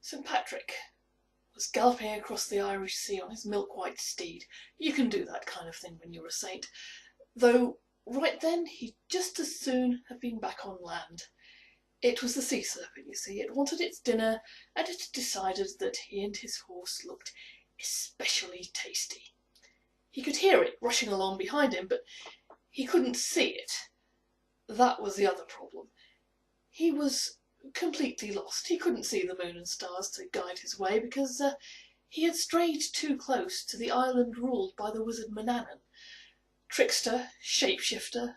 St. Patrick was galloping across the Irish Sea on his milk-white steed. You can do that kind of thing when you're a saint. Though right then he'd just as soon have been back on land. It was the sea serpent, you see. It wanted its dinner, and it had decided that he and his horse looked especially tasty. He could hear it rushing along behind him, but he couldn't see it. That was the other problem. He was completely lost. He couldn't see the moon and stars to guide his way because he had strayed too close to the island ruled by the wizard Manannan, trickster, shapeshifter,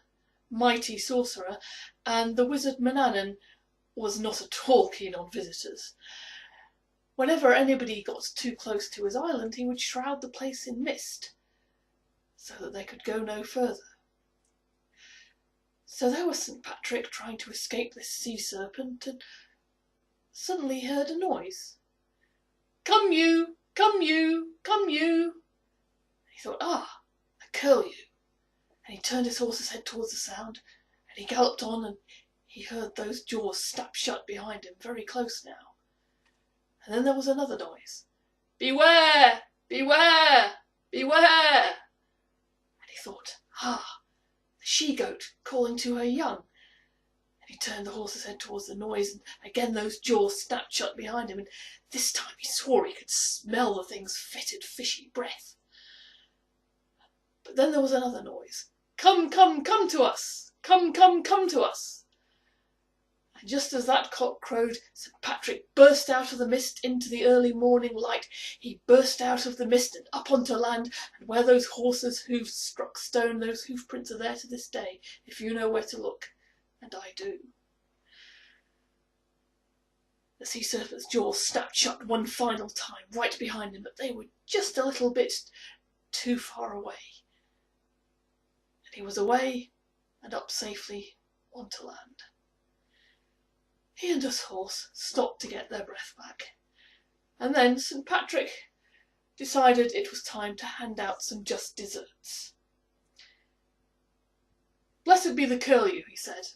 mighty sorcerer, and the wizard Manannan was not at all keen on visitors. Whenever anybody got too close to his island, he would shroud the place in mist so that they could go no further. So there was St. Patrick trying to escape this sea serpent, and suddenly he heard a noise. "Come you! Come you! Come you!" And he thought, "Ah, a curlew." And he turned his horse's head towards the sound, and he galloped on, and he heard those jaws snap shut behind him, very close now. And then there was another noise. "Beware! Beware! Beware!" And he thought, "Ah, the she-goat calling to her young." And he turned the horse's head towards the noise, and again those jaws snapped shut behind him, and this time he swore he could smell the thing's fetid, fishy breath. But then there was another noise. "Come, come, come to us! Come, come, come to us!" And just as that cock crowed, St. Patrick burst out of the mist into the early morning light. He burst out of the mist and up onto land, and where those horses' hoofs struck stone, those hoof prints are there to this day, if you know where to look, and I do. The sea serpent's jaws snapped shut one final time, right behind him, but they were just a little bit too far away. And he was away and up safely onto land. He and his horse stopped to get their breath back, and then St. Patrick decided it was time to hand out some just desserts. "Blessed be the curlew," he said.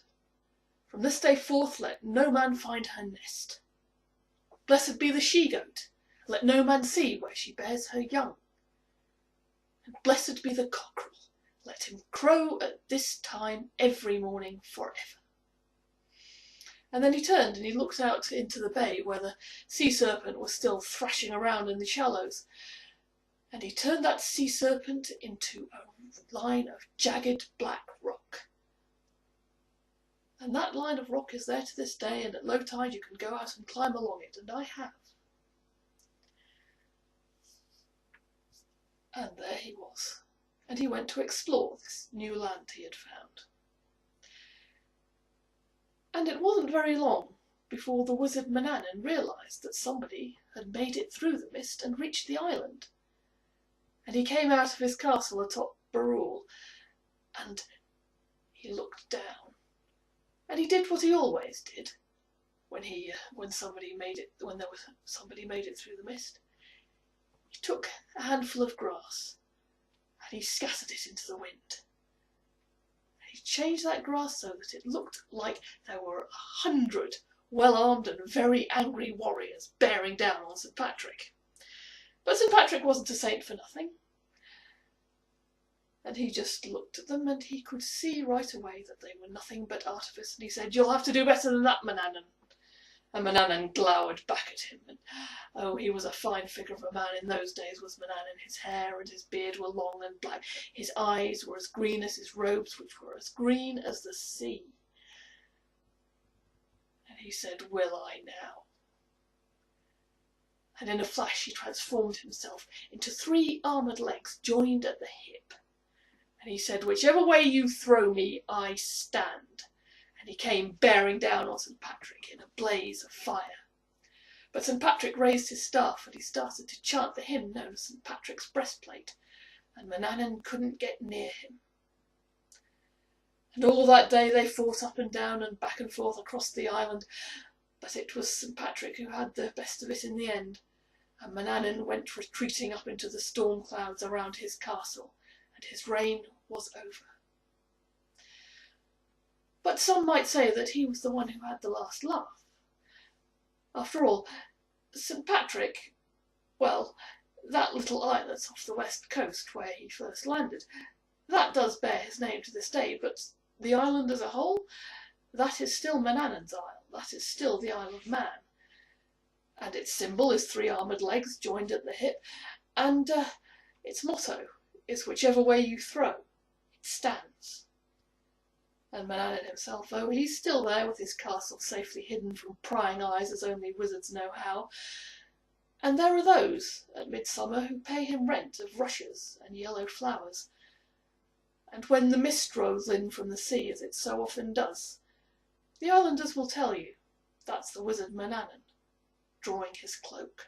"From this day forth let no man find her nest. Blessed be the she-goat. Let no man see where she bears her young. And blessed be the cockerel. Let him crow at this time every morning forever." And then he turned and he looked out into the bay where the sea serpent was still thrashing around in the shallows. And he turned that sea serpent into a line of jagged black rock. And that line of rock is there to this day, and at low tide you can go out and climb along it, and I have. And there he was, and he went to explore this new land he had found. And it wasn't very long before the wizard Manannan realised that somebody had made it through the mist and reached the island. And he came out of his castle atop Barul, and he looked down. And he did what he always did when somebody made it through the mist. He took a handful of grass and he scattered it into the wind. He changed that grass so that it looked like there were 100 well-armed and very angry warriors bearing down on St. Patrick. But St. Patrick wasn't a saint for nothing. And he just looked at them, and he could see right away that they were nothing but artifice, and he said, "You'll have to do better than that, Manannan." And Manannan glowered back at him, and oh, he was a fine figure of a man in those days, was Manannan. His hair and his beard were long and black. His eyes were as green as his robes, which were as green as the sea. And he said, "Will I now?" And in a flash he transformed himself into 3 armoured legs joined at the hip. And he said, "Whichever way you throw me, I stand." And he came bearing down on St. Patrick in a blaze of fire. But St. Patrick raised his staff and he started to chant the hymn known as St. Patrick's breastplate, and Manannan couldn't get near him. And all that day they fought up and down and back and forth across the island, but it was St. Patrick who had the best of it in the end, and Manannan went retreating up into the storm clouds around his castle, and his reign was over. But some might say that he was the one who had the last laugh. After all, St. Patrick, well, that little islet off the west coast where he first landed, that does bear his name to this day, but the island as a whole, that is still Manannan's Isle, that is still the Isle of Man. And its symbol is 3 armoured legs joined at the hip, and its motto is whichever way you throw, it stands. And Manannan himself, though, he's still there with his castle safely hidden from prying eyes as only wizards know how. And there are those, at midsummer, who pay him rent of rushes and yellow flowers. And when the mist rolls in from the sea, as it so often does, the islanders will tell you that's the wizard Manannan, drawing his cloak.